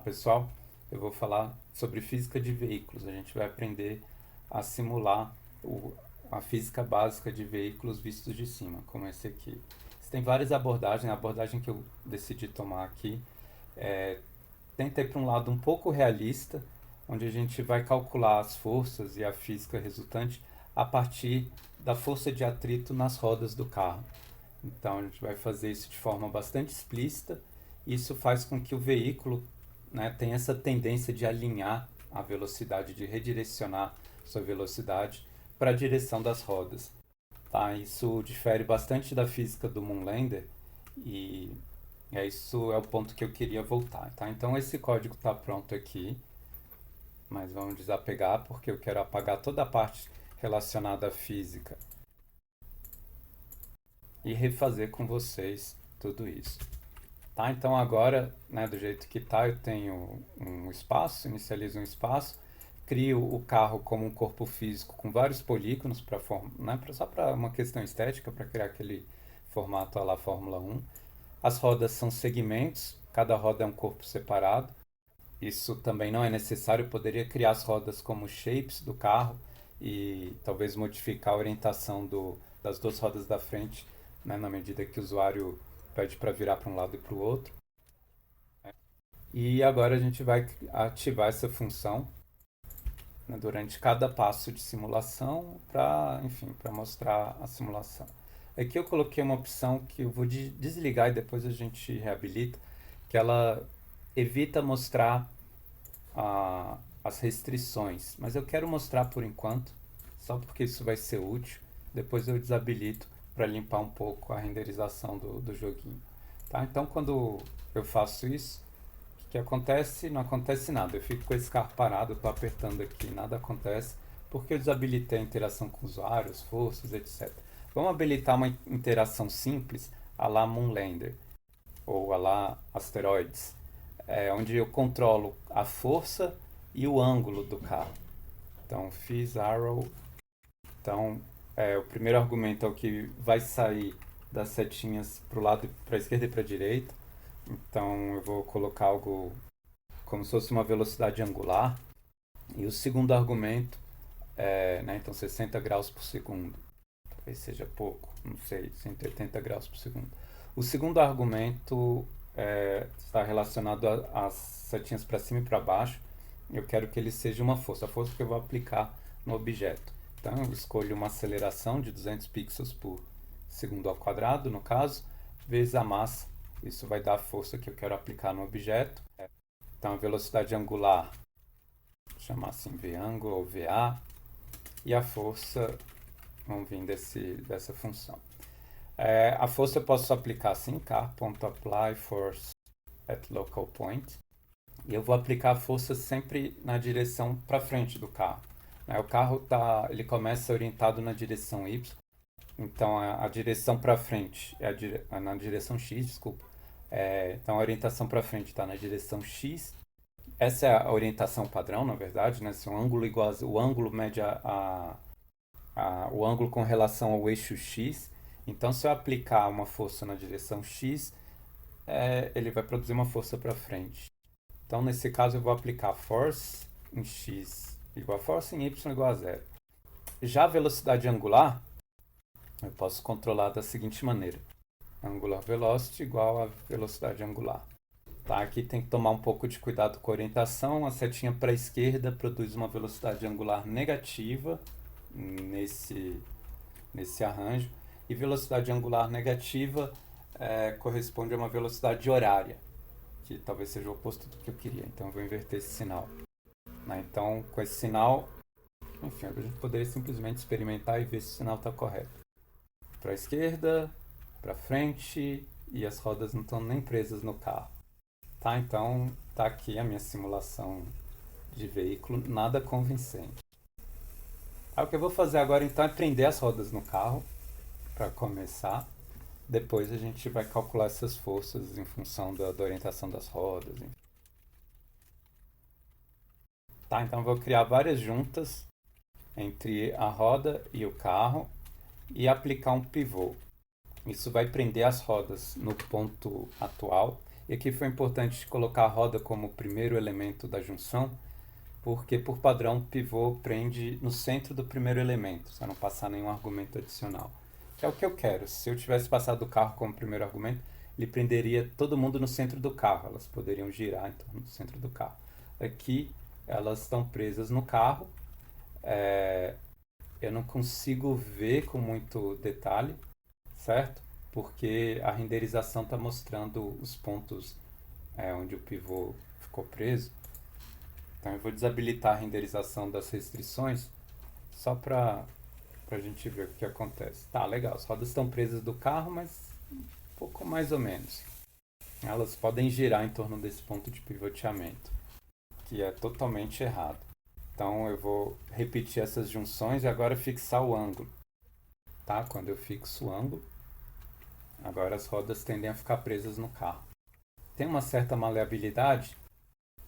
pessoal, eu vou falar sobre física de veículos. A gente vai aprender a simular a física básica de veículos vistos de cima, como esse aqui. Tem várias abordagens. A abordagem que eu decidi tomar aqui tenta ir para um lado um pouco realista, onde a gente vai calcular as forças e a física resultante a partir da força de atrito nas rodas do carro. Então a gente vai fazer isso de forma bastante explícita. Isso faz com que o veículo, né, tenha essa tendência de alinhar a velocidade, de redirecionar sua velocidade para a direção das rodas. Tá? Isso difere bastante da física do Moonlander e isso é o ponto que eu queria voltar. Tá? Então esse código está pronto aqui, mas vamos desapegar porque eu quero apagar toda a parte relacionada à física e refazer com vocês tudo isso. Tá? Então agora, né, do jeito que tá, eu tenho um espaço, inicializo um espaço, crio o carro como um corpo físico com vários polígonos para né, só para uma questão estética, para criar aquele formato à la Fórmula 1. As rodas são segmentos, cada roda é um corpo separado. Isso também não é necessário, eu poderia criar as rodas como shapes do carro e talvez modificar a orientação das duas rodas da frente, né, na medida que o usuário pede para virar para um lado e para o outro. E agora a gente vai ativar essa função, né, durante cada passo de simulação para, enfim, para mostrar a simulação. Aqui eu coloquei uma opção que eu vou desligar e depois a gente reabilita, que ela evita mostrar as restrições, mas eu quero mostrar por enquanto, só porque isso vai ser útil. Depois eu desabilito para limpar um pouco a renderização do joguinho. Tá? Então quando eu faço isso, o que acontece? Não acontece nada. Eu fico com esse carro parado, eu estou apertando aqui, nada acontece, porque eu desabilitei a interação com usuários, forças, etc. Vamos habilitar uma interação simples, a la Moonlander, ou a la Asteroids, onde eu controlo a força e o ângulo do carro. Então, fiz arrow. Então, o primeiro argumento é o que vai sair das setinhas para o lado, para a esquerda e para a direita. Então, eu vou colocar algo como se fosse uma velocidade angular. E o segundo argumento né, então 60 graus por segundo. Talvez seja pouco, não sei, 180 graus por segundo. O segundo argumento está relacionado às setinhas para cima e para baixo. Eu quero que ele seja uma força, a força que eu vou aplicar no objeto. Então eu escolho uma aceleração de 200 pixels por segundo ao quadrado, no caso, vezes a massa. Isso vai dar a força que eu quero aplicar no objeto. Então a velocidade angular, vou chamar assim V-angle ou VA, e a força vão vir dessa função. A força eu posso aplicar assim, car.apply force at local point. E eu vou aplicar a força sempre na direção para frente do carro. O carro ele começa orientado na direção Y, então a direção para frente é na direção X, desculpa. Então a orientação para frente está na direção X. Essa é a orientação padrão, na verdade, né? Se um ângulo igual o ângulo mede o ângulo com relação ao eixo X. Então, se eu aplicar uma força na direção X, ele vai produzir uma força para frente. Então, nesse caso, eu vou aplicar force em X igual a force em Y igual a zero. Já a velocidade angular, eu posso controlar da seguinte maneira. Angular velocity igual a velocidade angular. Tá? Aqui tem que tomar um pouco de cuidado com a orientação. A setinha para a esquerda produz uma velocidade angular negativa nesse arranjo. E velocidade angular negativa corresponde a uma velocidade horária, que talvez seja o oposto do que eu queria. Então eu vou inverter esse sinal. Então, com esse sinal, enfim, a gente poderia simplesmente experimentar e ver se o sinal está correto. Para a esquerda, para frente, e as rodas não estão nem presas no carro. Tá, então tá aqui a minha simulação de veículo, nada convincente. O que eu vou fazer agora então é prender as rodas no carro, para começar. Depois a gente vai calcular essas forças em função da orientação das rodas. Enfim. Tá, então eu vou criar várias juntas entre a roda e o carro e aplicar um pivô. Isso vai prender as rodas no ponto atual E aqui foi importante colocar a roda como primeiro elemento da junção, porque por padrão o pivô prende no centro do primeiro elemento, para não passar nenhum argumento adicional. Que é o que eu quero. Se eu tivesse passado o carro como primeiro argumento, ele prenderia todo mundo no centro do carro. Elas poderiam girar em torno do centro do carro. Aqui elas estão presas no carro. Eu não consigo ver com muito detalhe, certo? Porque a renderização está mostrando os pontos onde o pivô ficou preso. Então eu vou desabilitar a renderização das restrições só para a gente ver o que acontece. Tá, legal. As rodas estão presas do carro, mas um pouco mais ou menos. Elas podem girar em torno desse ponto de pivoteamento, que é totalmente errado. Então eu vou repetir essas junções e agora fixar o ângulo. Tá? Quando eu fixo o ângulo, agora as rodas tendem a ficar presas no carro. Tem uma certa maleabilidade,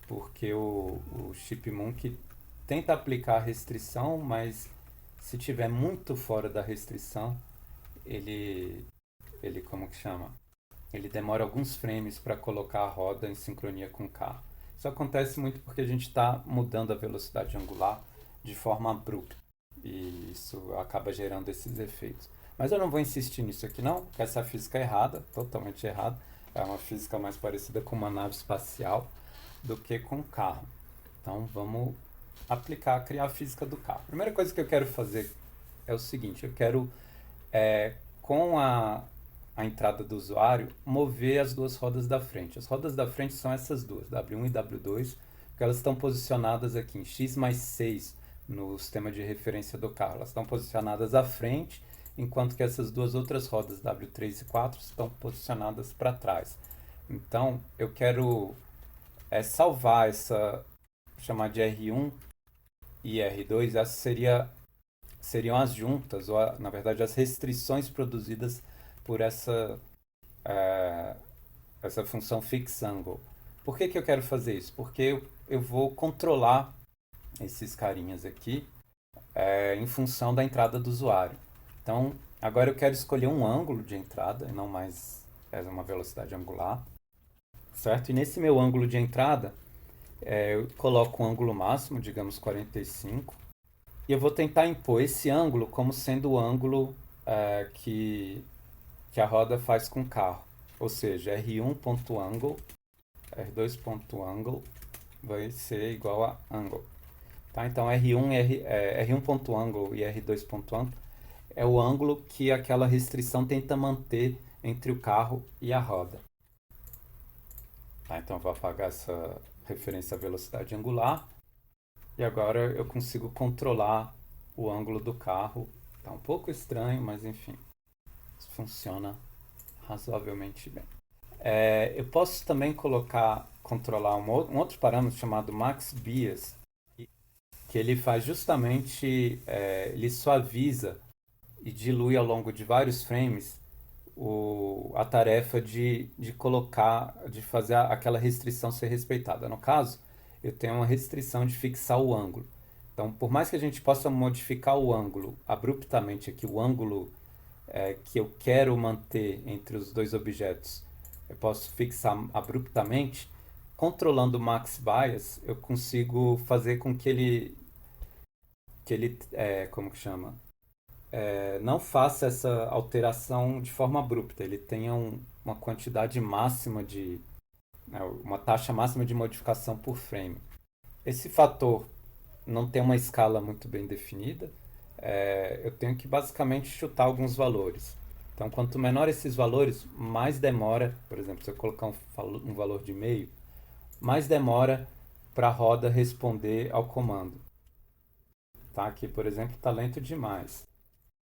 porque o Chipmunk tenta aplicar a restrição, mas se tiver muito fora da restrição, ele como que chama? Ele demora alguns frames para colocar a roda em sincronia com o carro. Isso acontece muito porque a gente está mudando a velocidade angular de forma abrupta e isso acaba gerando esses efeitos. Mas eu não vou insistir nisso aqui não, porque essa física é errada, totalmente errada. É uma física mais parecida com uma nave espacial do que com um carro. Então vamos criar a física do carro. A primeira coisa que eu quero fazer é o seguinte, eu quero, com a entrada do usuário, mover as duas rodas da frente. As rodas da frente são essas duas, W1 e W2, porque elas estão posicionadas aqui em X mais 6 no sistema de referência do carro. Elas estão posicionadas à frente, enquanto que essas duas outras rodas, W3 e 4, estão posicionadas para trás. Então, eu quero salvar essa, chamar de R1 e R2, essas seriam as juntas, ou na verdade as restrições produzidas por essa função fixAngle. Por que eu quero fazer isso? Porque eu vou controlar esses carinhas aqui em função da entrada do usuário. Então, agora eu quero escolher um ângulo de entrada, e não mais uma velocidade angular, certo? E nesse meu ângulo de entrada, eu coloco um ângulo máximo, digamos 45, e eu vou tentar impor esse ângulo como sendo o ângulo que a roda faz com o carro. Ou seja, R1.angle, R2.angle vai ser igual a angle. Tá? Então R1.angle e R2.angle é o ângulo que aquela restrição tenta manter entre o carro e a roda. Tá? Então eu vou apagar essa referência à velocidade angular. E agora eu consigo controlar o ângulo do carro. Tá um pouco estranho, mas enfim, isso funciona razoavelmente bem. Eu posso também controlar um outro parâmetro chamado Max Bias, que ele faz justamente, ele suaviza e dilui ao longo de vários frames a tarefa de fazer aquela restrição ser respeitada. No caso, eu tenho uma restrição de fixar o ângulo. Então, por mais que a gente possa modificar o ângulo abruptamente aqui, o ângulo que eu quero manter entre os dois objetos, eu posso fixar abruptamente, controlando o Max Bias, eu consigo fazer com que ele como que chama? Não faça essa alteração de forma abrupta, ele tenha uma quantidade máxima uma taxa máxima de modificação por frame. Esse fator não tem uma escala muito bem definida, eu tenho que basicamente chutar alguns valores. Então, quanto menor esses valores, mais demora, por exemplo, se eu colocar um valor de meio, mais demora para a roda responder ao comando. Tá? Aqui, por exemplo, está lento demais.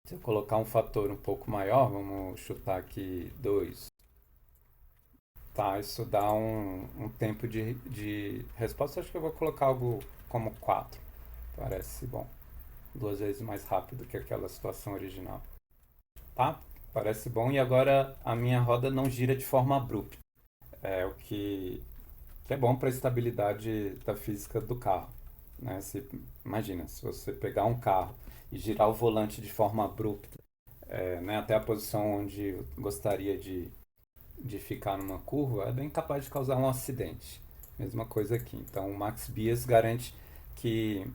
Se eu colocar um fator um pouco maior, vamos chutar aqui 2. Tá, isso dá um tempo de resposta. Acho que eu vou colocar algo como 4. Parece bom. 2 vezes mais rápido que aquela situação original. Tá? Parece bom. E agora a minha roda não gira de forma abrupta. O que é bom para a estabilidade da física do carro. Né? Imagina, se você pegar um carro e girar o volante de forma abrupta, né, até a posição onde eu gostaria de de ficar numa curva, é bem capaz de causar um acidente. Mesma coisa aqui. Então o Max Bias garante que,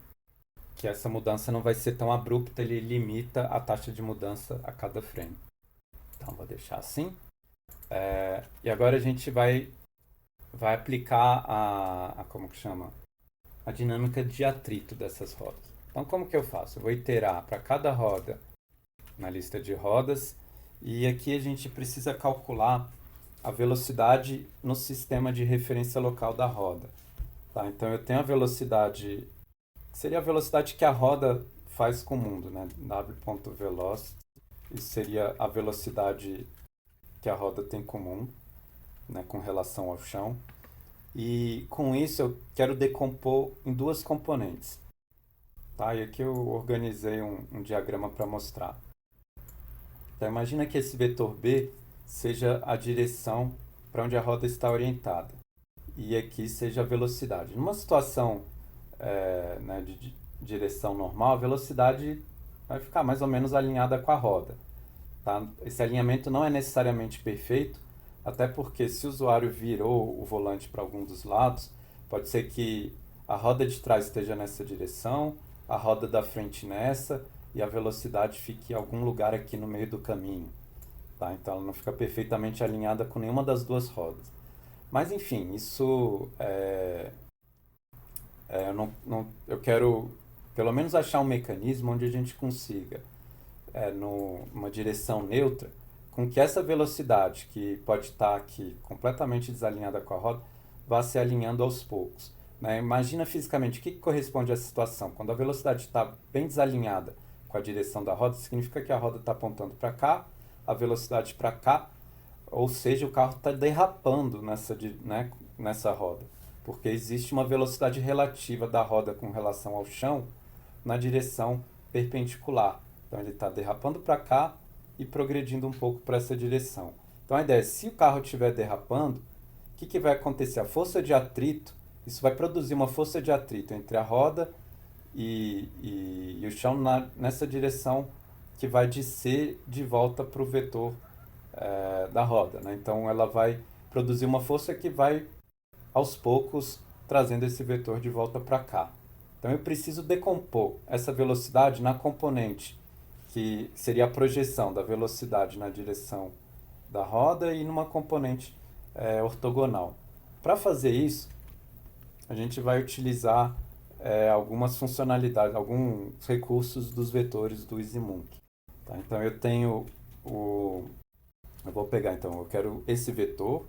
que essa mudança não vai ser tão abrupta, ele limita a taxa de mudança a cada frame. Então vou deixar assim. E agora a gente vai aplicar como que chama? A dinâmica de atrito dessas rodas. Então como que eu faço? Eu vou iterar para cada roda na lista de rodas e aqui a gente precisa calcular a velocidade no sistema de referência local da roda. Tá? Então eu tenho a velocidade, que seria a velocidade que a roda faz com o mundo, né? W.velocity, isso seria a velocidade que a roda tem com o mundo, né? Com relação ao chão. E com isso eu quero decompor em duas componentes. Tá? E aqui eu organizei um diagrama para mostrar. Então imagina que esse vetor B seja a direção para onde a roda está orientada. E aqui seja a velocidade. Numa situação né, de direção normal, a velocidade vai ficar mais ou menos alinhada com a roda. Tá? Esse alinhamento não é necessariamente perfeito, até porque se o usuário virou o volante para algum dos lados, pode ser que a roda de trás esteja nessa direção, a roda da frente nessa, e a velocidade fique em algum lugar aqui no meio do caminho. Tá? Então ela não fica perfeitamente alinhada com nenhuma das duas rodas. Mas enfim, isso eu quero pelo menos achar um mecanismo onde a gente consiga, numa direção neutra, com que essa velocidade, que pode estar aqui completamente desalinhada com a roda, vá se alinhando aos poucos. Né? Imagina fisicamente o que corresponde a essa situação. Quando a velocidade está bem desalinhada com a direção da roda, significa que a roda está apontando para cá, a velocidade para cá, ou seja, o carro está derrapando nessa roda, porque existe uma velocidade relativa da roda com relação ao chão na direção perpendicular. Então ele está derrapando para cá e progredindo um pouco para essa direção. Então a ideia é, se o carro estiver derrapando, o que vai acontecer? A força de atrito, isso vai produzir uma força de atrito entre a roda e o chão nessa direção que vai descer de volta para o vetor da roda. Né? Então ela vai produzir uma força que vai aos poucos trazendo esse vetor de volta para cá. Então eu preciso decompor essa velocidade na componente que seria a projeção da velocidade na direção da roda e numa componente ortogonal. Para fazer isso, a gente vai utilizar algumas funcionalidades, alguns recursos dos vetores do EasyMonkey. Tá? Então eu tenho eu vou pegar, então, eu quero esse vetor,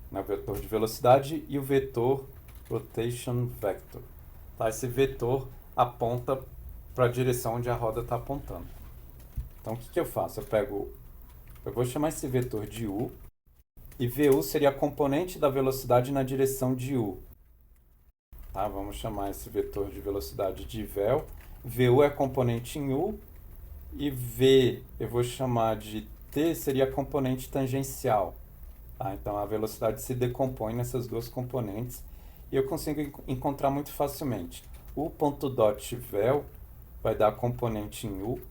o vetor de velocidade e o vetor rotation vector. Tá? Esse vetor aponta para a direção onde a roda está apontando. Então o que eu faço? Eu vou chamar esse vetor de U, e VU seria a componente da velocidade na direção de U. Tá? Vamos chamar esse vetor de velocidade de vel. VU é a componente em U, e V eu vou chamar de T, seria a componente tangencial. Tá? Então a velocidade se decompõe nessas duas componentes e eu consigo encontrar muito facilmente. U.dot_vel vai dar a componente em U.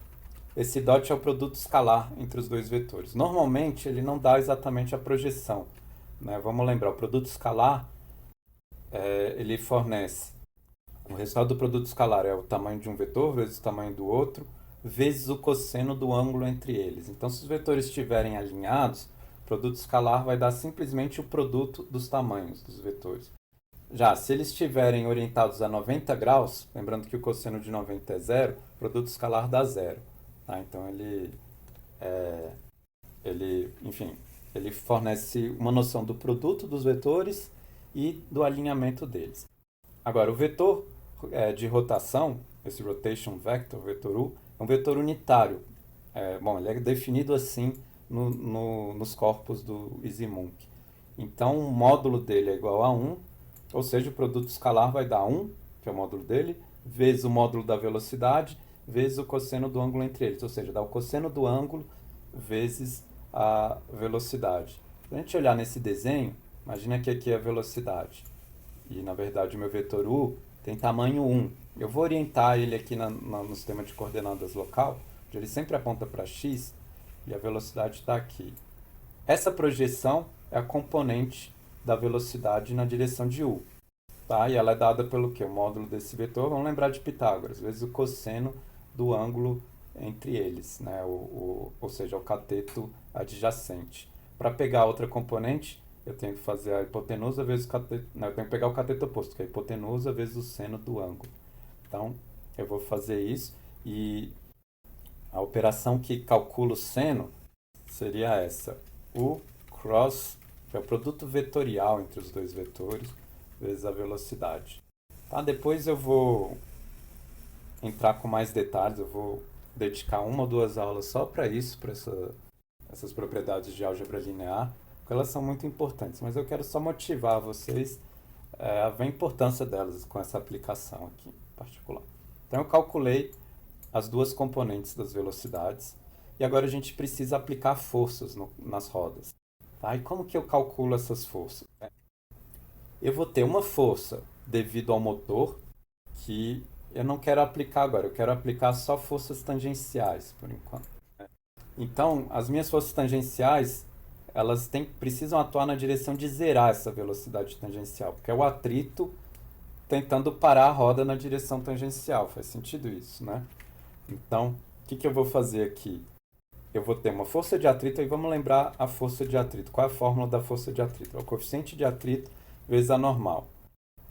Esse dot é o produto escalar entre os dois vetores. Normalmente ele não dá exatamente a projeção. Né? Vamos lembrar, o produto escalar ele fornece o resultado do produto escalar é o tamanho de um vetor vezes o tamanho do outro, vezes o cosseno do ângulo entre eles. Então, se os vetores estiverem alinhados, o produto escalar vai dar simplesmente o produto dos tamanhos dos vetores. Já, se eles estiverem orientados a 90 graus, lembrando que o cosseno de 90 é zero, o produto escalar dá zero. Tá? Então, ele fornece uma noção do produto dos vetores e do alinhamento deles. Agora, o vetor de rotação, esse rotation vector, o vetor U, é um vetor unitário. Ele é definido assim nos corpos do EasyMonkey. Então, o módulo dele é igual a 1, ou seja, o produto escalar vai dar 1, que é o módulo dele, vezes o módulo da velocidade, vezes o cosseno do ângulo entre eles, ou seja, dá o cosseno do ângulo vezes a velocidade. Se a gente olhar nesse desenho, imagina que aqui é a velocidade. E, na verdade, o meu vetor U tem tamanho 1. Eu vou orientar ele aqui no sistema de coordenadas local, onde ele sempre aponta para x, e a velocidade está aqui. Essa projeção é a componente da velocidade na direção de u. Tá? E ela é dada pelo quê? O módulo desse vetor, vamos lembrar de Pitágoras, vezes o cosseno do ângulo entre eles, né? Ou seja, o cateto adjacente. Para pegar a outra componente, eu tenho que fazer a hipotenusa vezes o cateto, não, eu tenho que pegar o cateto oposto, que é a hipotenusa vezes o seno do ângulo. Então, eu vou fazer isso e a operação que calcula o seno seria essa. O cross, que é o produto vetorial entre os dois vetores, vezes a velocidade. Tá? Depois eu vou entrar com mais detalhes, eu vou dedicar uma ou duas aulas só para isso, para essas propriedades de álgebra linear, porque elas são muito importantes, mas eu quero só motivar vocês a ver a importância delas com essa aplicação aqui em particular. Então eu calculei as duas componentes das velocidades e agora a gente precisa aplicar forças nas rodas. Tá? E como que eu calculo essas forças? Eu vou ter uma força devido ao motor que eu não quero aplicar agora, eu quero aplicar só forças tangenciais por enquanto. Então, as minhas forças tangenciais, elas precisam atuar na direção de zerar essa velocidade tangencial, porque é o atrito tentando parar a roda na direção tangencial. Faz sentido isso, né? Então, o que eu vou fazer aqui? Eu vou ter uma força de atrito e vamos lembrar a força de atrito. Qual é a fórmula da força de atrito? É o coeficiente de atrito vezes a normal.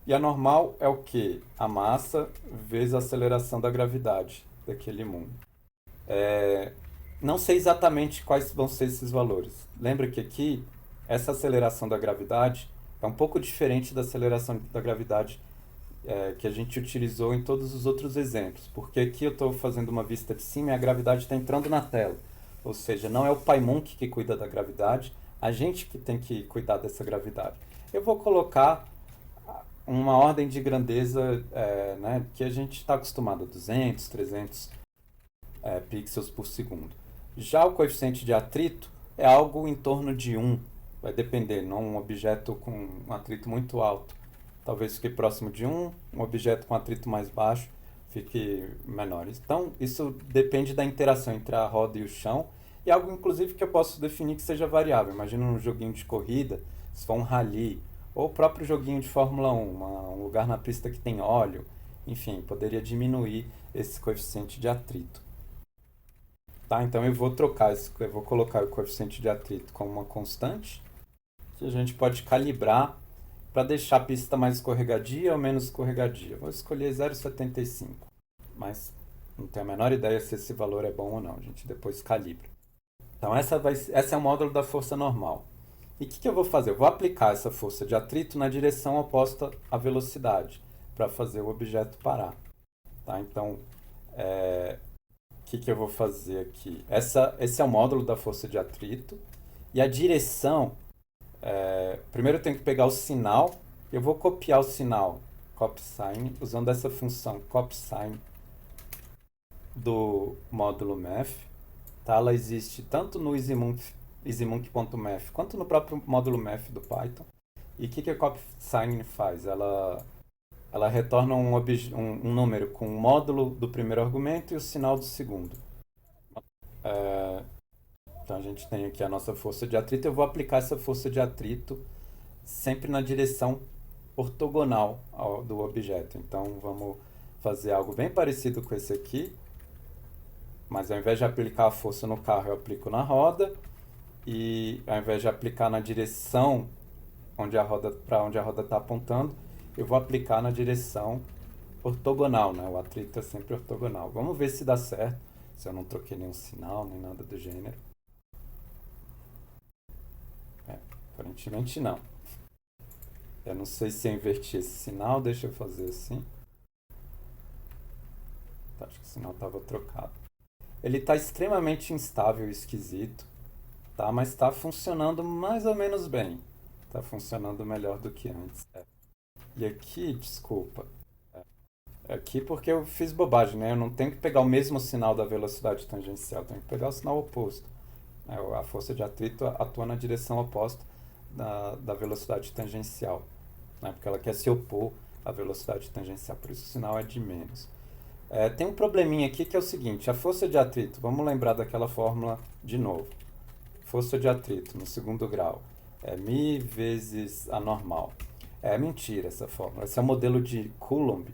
E a normal é o quê? A massa vezes a aceleração da gravidade daquele mundo. Não sei exatamente quais vão ser esses valores. Lembra que aqui, essa aceleração da gravidade é um pouco diferente da aceleração da gravidade que a gente utilizou em todos os outros exemplos. Porque aqui eu estou fazendo uma vista de cima e a gravidade está entrando na tela. Ou seja, não é o Paimunk que cuida da gravidade, a gente que tem que cuidar dessa gravidade. Eu vou colocar uma ordem de grandeza né, que a gente está acostumado a 200, 300 pixels por segundo. Já o coeficiente de atrito é algo em torno de 1. Vai depender, não um objeto com um atrito muito alto. Talvez fique próximo de 1, um objeto com atrito mais baixo fique menor. Então, isso depende da interação entre a roda e o chão, e algo, inclusive, que eu posso definir que seja variável. Imagina um joguinho de corrida, se for um rally, ou o próprio joguinho de Fórmula 1, um lugar na pista que tem óleo. Enfim, poderia diminuir esse coeficiente de atrito. Tá? Então, eu vou colocar o coeficiente de atrito como uma constante, que a gente pode calibrar para deixar a pista mais escorregadia ou menos escorregadia. Vou escolher 0,75, mas não tenho a menor ideia se esse valor é bom ou não. A gente depois calibra. Então, essa é o módulo da força normal. E o que eu vou fazer? Eu vou aplicar essa força de atrito na direção oposta à velocidade, para fazer o objeto parar. Tá? Então, o que eu vou fazer aqui? Esse é o módulo da força de atrito. E a direção... primeiro eu tenho que pegar o sinal, eu vou copiar o sinal copsine usando essa função copsine do módulo math. Tá? Ela existe tanto no EasyMonkey.math quanto no próprio módulo math do Python. E o que a copsine faz? Ela retorna um número com o módulo do primeiro argumento e o sinal do segundo. Então a gente tem aqui a nossa força de atrito. Eu vou aplicar essa força de atrito sempre na direção ortogonal do objeto. Então vamos fazer algo bem parecido com esse aqui, mas ao invés de aplicar a força no carro, eu aplico na roda, e ao invés de aplicar na direção para onde a roda está apontando, eu vou aplicar na direção ortogonal, né? O atrito é sempre ortogonal. Vamos ver se dá certo, se eu não troquei nenhum sinal, nem nada do gênero. Aparentemente não. Eu não sei se eu inverti esse sinal, deixa eu fazer assim. Acho que o sinal estava trocado. Ele está extremamente instável e esquisito, tá? Mas está funcionando mais ou menos bem. Está funcionando melhor do que antes. E aqui, desculpa. Aqui porque eu fiz bobagem, né? Eu não tenho que pegar o mesmo sinal da velocidade tangencial, eu tenho que pegar o sinal oposto. A força de atrito atua na direção oposta da velocidade tangencial, né? Porque ela quer se opor à velocidade tangencial, por isso o sinal é de menos. Tem um probleminha aqui que é o seguinte: a força de atrito, vamos lembrar daquela fórmula de novo. força de atrito no segundo grau é μ vezes a normal. É mentira essa fórmula. Esse é o modelo de Coulomb,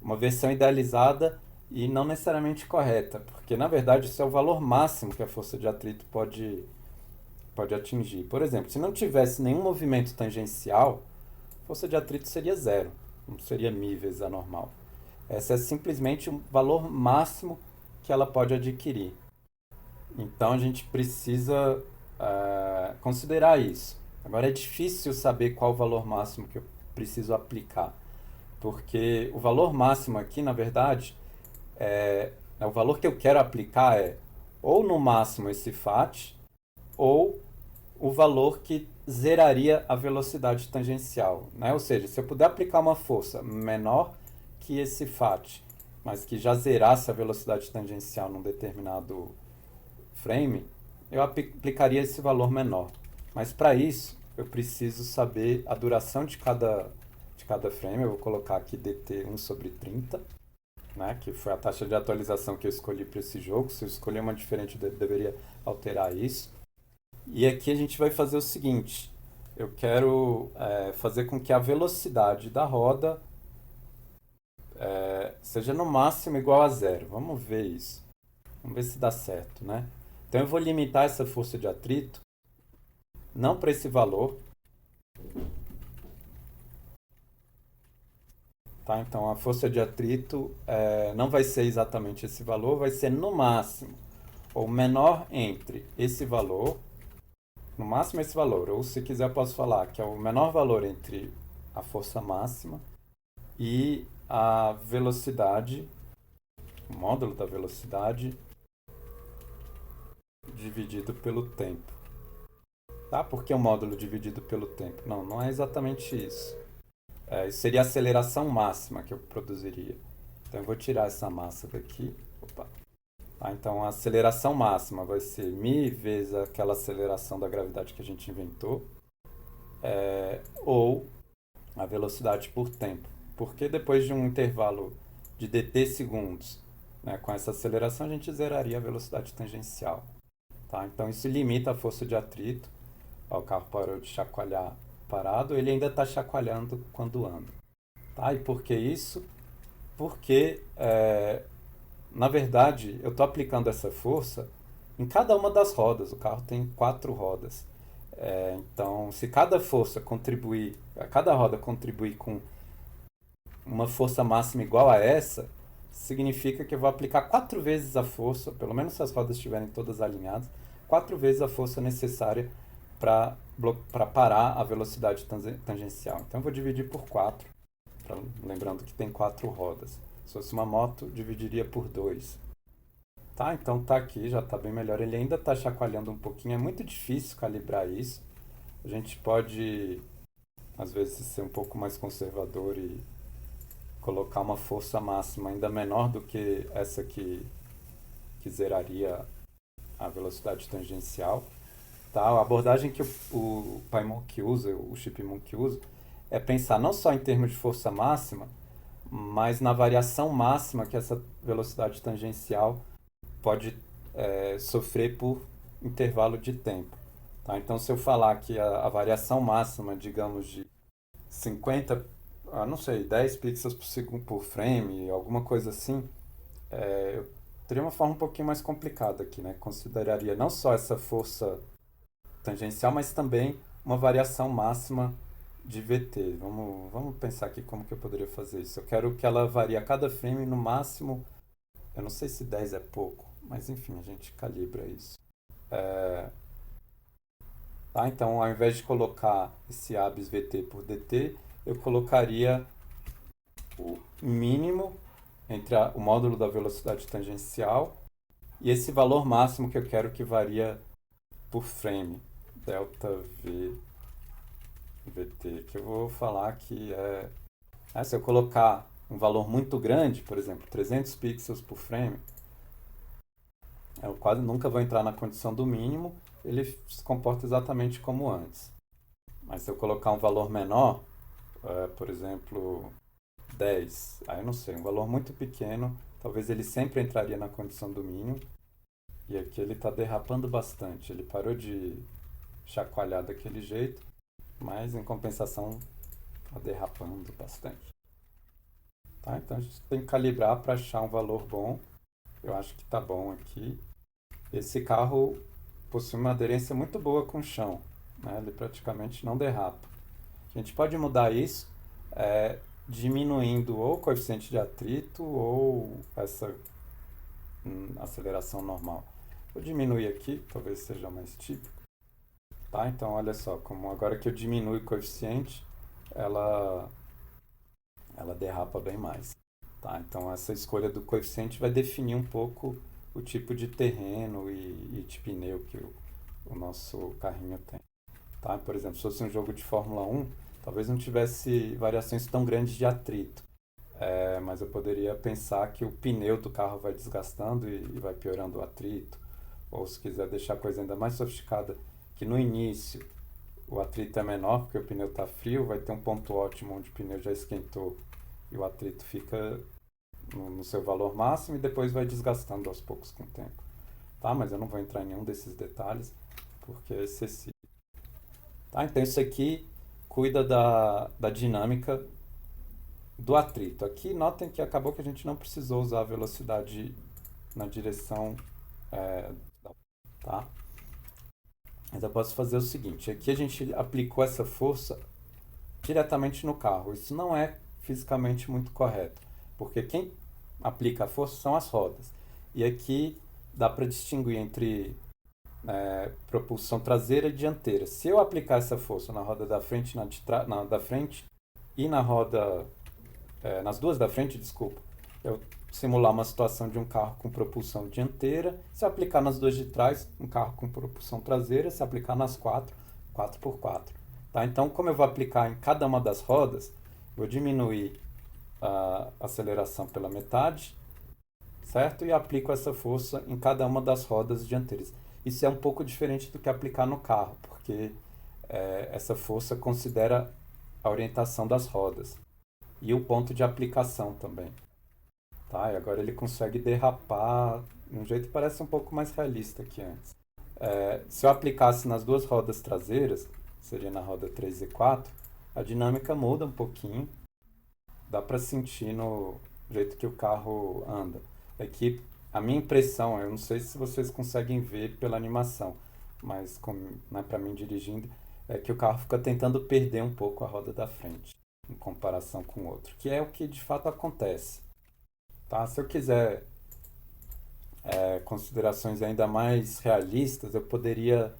uma versão idealizada e não necessariamente correta, porque na verdade isso é o valor máximo que a força de atrito pode atingir. Por exemplo, se não tivesse nenhum movimento tangencial, a força de atrito seria zero, não seria μ vezes a normal. Esse é simplesmente o valor máximo que ela pode adquirir. Então a gente precisa considerar isso. Agora é difícil saber qual o valor máximo que eu preciso aplicar, porque o valor máximo aqui, na verdade, o valor que eu quero aplicar é ou no máximo esse FAT, ou o valor que zeraria a velocidade tangencial, né? Ou seja, se eu puder aplicar uma força menor que esse FAT, mas que já zerasse a velocidade tangencial num determinado frame, eu aplicaria esse valor menor. Mas para isso, eu preciso saber a duração de cada frame. Eu vou colocar aqui dt 1 sobre 30, né, que foi a taxa de atualização que eu escolhi para esse jogo. Se eu escolher uma diferente, eu deveria alterar isso. E aqui a gente vai fazer o seguinte: eu quero fazer com que a velocidade da roda seja no máximo igual a zero. Vamos ver isso. Vamos ver se dá certo, né? Então eu vou limitar essa força de atrito não para esse valor, tá? Então a força de atrito não vai ser exatamente esse valor, vai ser no máximo ou menor entre esse valor, no máximo esse valor, ou se quiser eu posso falar que é o menor valor entre a força máxima e a velocidade, o módulo da velocidade dividido pelo tempo. Tá? Por que o módulo dividido pelo tempo? Não, não é exatamente isso. Isso seria a aceleração máxima que eu produziria. Então eu vou tirar essa massa daqui. Opa. Tá, então a aceleração máxima vai ser μ vezes aquela aceleração da gravidade que a gente inventou, ou a velocidade por tempo. Porque depois de um intervalo de dt segundos, né, com essa aceleração, a gente zeraria a velocidade tangencial. Tá? Então isso limita a força de atrito. Ó, o carro parou de chacoalhar parado, ele ainda está chacoalhando quando anda. Tá? E por que isso? Porque, na verdade, eu estou aplicando essa força em cada uma das rodas. O carro tem 4 rodas. Então, se cada roda contribuir com uma força máxima igual a essa, significa que eu vou aplicar 4 vezes a força, pelo menos se as rodas estiverem todas alinhadas, 4 vezes a força necessária para parar a velocidade tangencial. Então eu vou dividir por 4, lembrando que tem 4 rodas. Se fosse uma moto, dividiria por 2. Tá, então tá aqui, já tá bem melhor. Ele ainda tá chacoalhando um pouquinho, é muito difícil calibrar isso. A gente pode, às vezes, ser um pouco mais conservador e colocar uma força máxima ainda menor do que essa que zeraria a velocidade tangencial. Tá? A abordagem que o PyMonk usa, o Chipmunk usa, é pensar não só em termos de força máxima, mas na variação máxima que essa velocidade tangencial pode sofrer por intervalo de tempo. Tá? Então, se eu falar que a variação máxima, digamos, de 50, não sei, 10 pixels por segundo por frame, alguma coisa assim, eu teria uma forma um pouquinho mais complicada aqui, né? Consideraria não só essa força tangencial, mas também uma variação máxima de VT. Vamos pensar aqui como que eu poderia fazer isso. Eu quero que ela varie a cada frame no máximo, eu não sei se 10 é pouco, mas enfim, a gente calibra isso. Tá? Então, ao invés de colocar esse ABS VT por DT, eu colocaria o mínimo entre o módulo da velocidade tangencial e esse valor máximo que eu quero que varia por frame, delta V VT, que eu vou falar que se eu colocar um valor muito grande, por exemplo, 300 pixels por frame, eu quase nunca vou entrar na condição do mínimo, ele se comporta exatamente como antes. Mas se eu colocar um valor menor, por exemplo, 10, aí eu não sei, um valor muito pequeno, talvez ele sempre entraria na condição do mínimo E aqui ele está derrapando bastante. Ele parou de chacoalhar daquele jeito, mas em compensação está derrapando bastante. Tá? Então a gente tem que calibrar para achar um valor bom. Eu acho que está bom aqui. Esse carro possui uma aderência muito boa com o chão, né? Ele praticamente não derrapa. A gente pode mudar isso diminuindo ou o coeficiente de atrito ou essa aceleração normal. Vou diminuir aqui, talvez seja mais típico. Tá? Então olha só, como agora que eu diminuo o coeficiente, ela derrapa bem mais. Tá? Então essa escolha do coeficiente vai definir um pouco o tipo de terreno e de pneu que o nosso carrinho tem. Tá? Por exemplo, se fosse um jogo de Fórmula 1, talvez não tivesse variações tão grandes de atrito. Mas eu poderia pensar que o pneu do carro vai desgastando e vai piorando o atrito. Ou se quiser deixar a coisa ainda mais sofisticada, que no início o atrito é menor porque o pneu está frio, vai ter um ponto ótimo onde o pneu já esquentou e o atrito fica no seu valor máximo e depois vai desgastando aos poucos com o tempo. Tá? Mas eu não vou entrar em nenhum desses detalhes porque é excessivo. Tá? Então isso aqui cuida da dinâmica do atrito. Aqui notem que acabou que a gente não precisou usar a velocidade na direção tá? Mas eu posso fazer o seguinte, aqui a gente aplicou essa força diretamente no carro. Isso não é fisicamente muito correto, porque quem aplica a força são as rodas. E aqui dá para distinguir entre propulsão traseira e dianteira. Se eu aplicar essa força na roda da frente, na da frente e na roda nas duas da frente, desculpa, eu simular uma situação de um carro com propulsão dianteira, se aplicar nas duas de trás, um carro com propulsão traseira, se aplicar nas quatro, 4x4. Tá? Então, como eu vou aplicar em cada uma das rodas, vou diminuir a aceleração pela metade, certo? E aplico essa força em cada uma das rodas dianteiras. Isso é um pouco diferente do que aplicar no carro, porque essa força considera a orientação das rodas e o ponto de aplicação também. Tá? E agora ele consegue derrapar de um jeito que parece um pouco mais realista que antes. Se eu aplicasse nas duas rodas traseiras, seria na roda 3 e 4, a dinâmica muda um pouquinho. Dá para sentir no jeito que o carro anda. É que a minha impressão, eu não sei se vocês conseguem ver pela animação, mas para mim dirigindo, é que o carro fica tentando perder um pouco a roda da frente em comparação com o outro, que é o que de fato acontece. Tá? Se eu quiser considerações ainda mais realistas, eu poderia,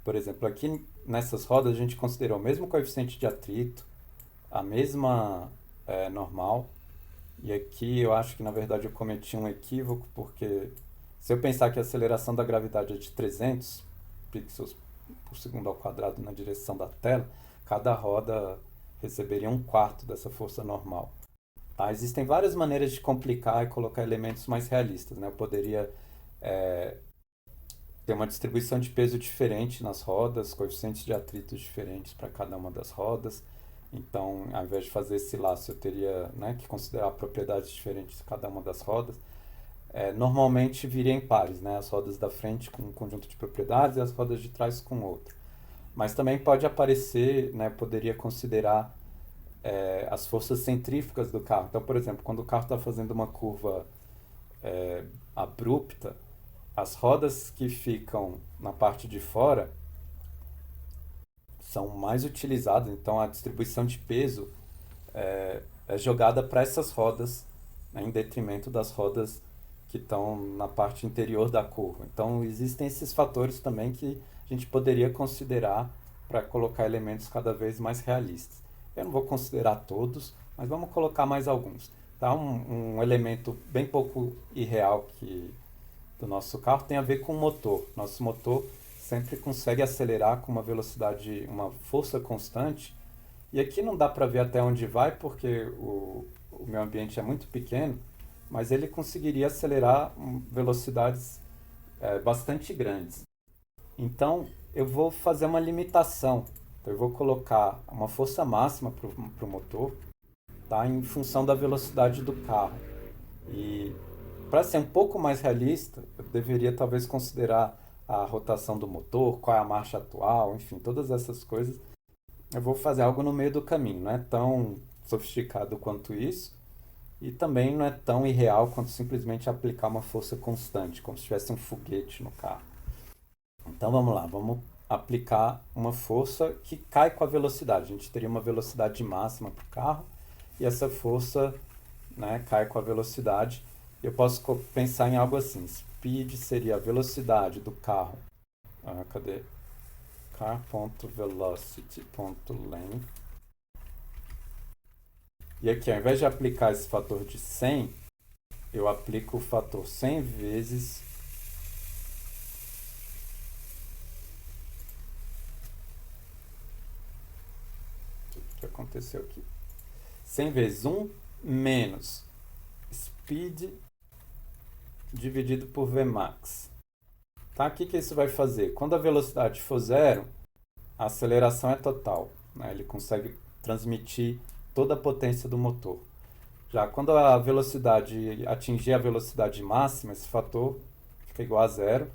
por exemplo, aqui nessas rodas a gente considerou o mesmo coeficiente de atrito, a mesma normal, e aqui eu acho que na verdade eu cometi um equívoco, porque se eu pensar que a aceleração da gravidade é de 300 pixels por segundo ao quadrado na direção da tela, cada roda receberia um quarto dessa força normal. Tá? Existem várias maneiras de complicar e colocar elementos mais realistas. Né? Eu poderia ter uma distribuição de peso diferente nas rodas, coeficientes de atritos diferentes para cada uma das rodas. Então, ao invés de fazer esse laço, eu teria que considerar propriedades diferentes de cada uma das rodas. Normalmente viria em pares, né? As rodas da frente com um conjunto de propriedades e as rodas de trás com outro. Mas também pode aparecer, poderia considerar as forças centrífugas do carro. Então, por exemplo, quando o carro está fazendo uma curva abrupta, as rodas que ficam na parte de fora são mais utilizadas, então a distribuição de peso é jogada para essas rodas, em detrimento das rodas que estão na parte interior da curva. Então existem esses fatores também que a gente poderia considerar para colocar elementos cada vez mais realistas. Eu não vou considerar todos, mas vamos colocar mais alguns. Tá? Um elemento bem pouco irreal do nosso carro tem a ver com o motor. Nosso motor sempre consegue acelerar com uma velocidade, uma força constante. E aqui não dá para ver até onde vai, porque o meio ambiente é muito pequeno, mas ele conseguiria acelerar velocidades bastante grandes. Então, eu vou fazer uma limitação. Então, eu vou colocar uma força máxima para o motor, tá? Em função da velocidade do carro. E para ser um pouco mais realista, eu deveria talvez considerar a rotação do motor, qual é a marcha atual, enfim, todas essas coisas. Eu vou fazer algo no meio do caminho, não é tão sofisticado quanto isso, e também não é tão irreal quanto simplesmente aplicar uma força constante, como se tivesse um foguete no carro. Então vamos lá, vamos aplicar uma força que cai com a velocidade. A gente teria uma velocidade máxima para o carro e essa força, né, cai com a velocidade. Eu posso pensar em algo assim: speed seria a velocidade do carro. Cadê? Car.velocity.length. E aqui, ao invés de aplicar esse fator de 100, eu aplico o fator 100 vezes o que aconteceu aqui? 100 vezes 1 menos speed dividido por Vmax. Tá? O que isso vai fazer? Quando a velocidade for zero, a aceleração é total, né? Ele consegue transmitir toda a potência do motor. Já quando a velocidade atingir a velocidade máxima, esse fator fica igual a zero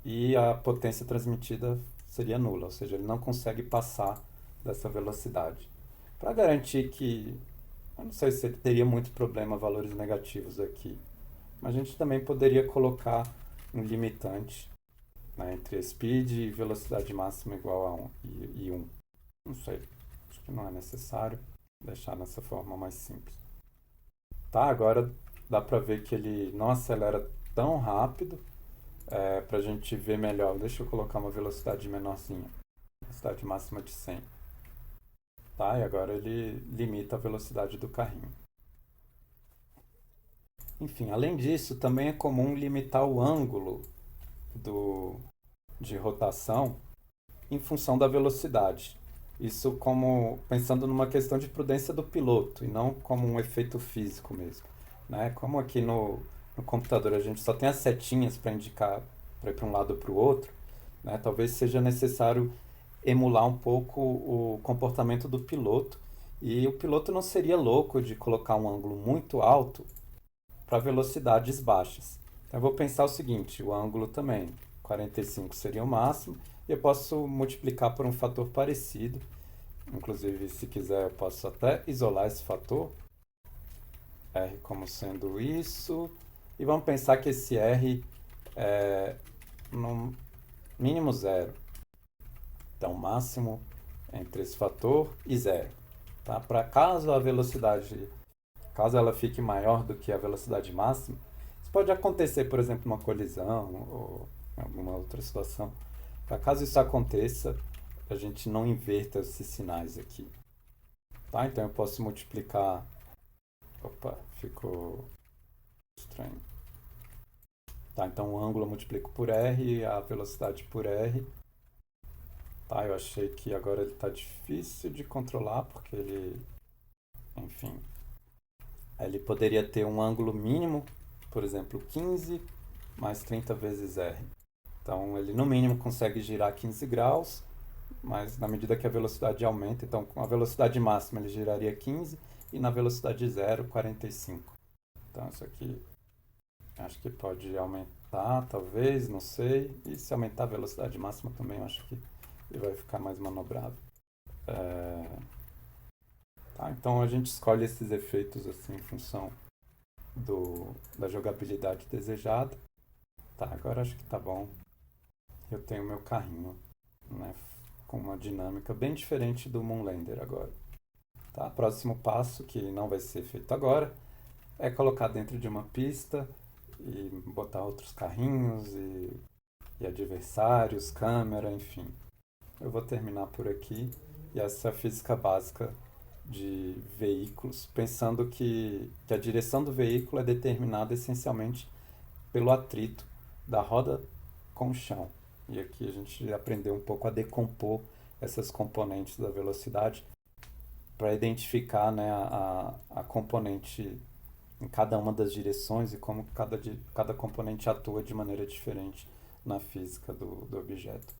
e a potência transmitida seria nula, ou seja, ele não consegue passar dessa velocidade. Para garantir que, eu não sei se ele teria muito problema valores negativos aqui, mas a gente também poderia colocar um limitante, né, entre speed e velocidade máxima igual a 1 e 1. Não sei, acho que não é necessário deixar nessa forma mais simples. Tá, agora dá para ver que ele não acelera tão rápido. Para a gente ver melhor, deixa eu colocar uma velocidade menorzinha, velocidade máxima de 100. Tá, e agora ele limita a velocidade do carrinho. Enfim, além disso, também é comum limitar o ângulo de rotação em função da velocidade. Isso como pensando numa questão de prudência do piloto e não como um efeito físico mesmo, né? Como aqui no computador a gente só tem as setinhas para indicar para ir para um lado ou para o outro, né? Talvez seja necessário emular um pouco o comportamento do piloto e o piloto não seria louco de colocar um ângulo muito alto para velocidades baixas. Então eu vou pensar o seguinte, o ângulo também, 45 seria o máximo, e eu posso multiplicar por um fator parecido. Inclusive, se quiser, eu posso até isolar esse fator, R como sendo isso, e vamos pensar que esse R é no mínimo zero. Então, máximo entre esse fator e zero. Tá? Para caso a velocidade, caso ela fique maior do que a velocidade máxima, isso pode acontecer, por exemplo, uma colisão ou alguma outra situação. Para caso isso aconteça, a gente não inverta esses sinais aqui. Tá? Então eu posso multiplicar. Opa, ficou estranho. Tá, então o ângulo eu multiplico por R e a velocidade por R. Tá, eu achei que agora ele está difícil de controlar porque ele, enfim, ele poderia ter um ângulo mínimo, por exemplo, 15 mais 30 vezes R. Então ele no mínimo consegue girar 15 graus, mas na medida que a velocidade aumenta, então com a velocidade máxima ele giraria 15 e na velocidade zero 45. Então isso aqui acho que pode aumentar, talvez, não sei. E se aumentar a velocidade máxima também, eu acho que ele vai ficar mais manobrável. Tá, então a gente escolhe esses efeitos assim em função da jogabilidade desejada. Tá, agora acho que tá bom. Eu tenho meu carrinho, né, com uma dinâmica bem diferente do Moonlander agora. Tá, próximo passo, que não vai ser feito agora, é colocar dentro de uma pista e botar outros carrinhos e adversários, câmera, enfim. Eu vou terminar por aqui. E essa é a física básica de veículos, pensando que a direção do veículo é determinada essencialmente pelo atrito da roda com o chão. E aqui a gente aprendeu um pouco a decompor essas componentes da velocidade para identificar, né, a componente em cada uma das direções e como cada componente atua de maneira diferente na física do objeto.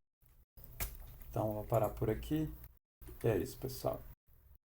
Então, vou parar por aqui. E é isso, pessoal.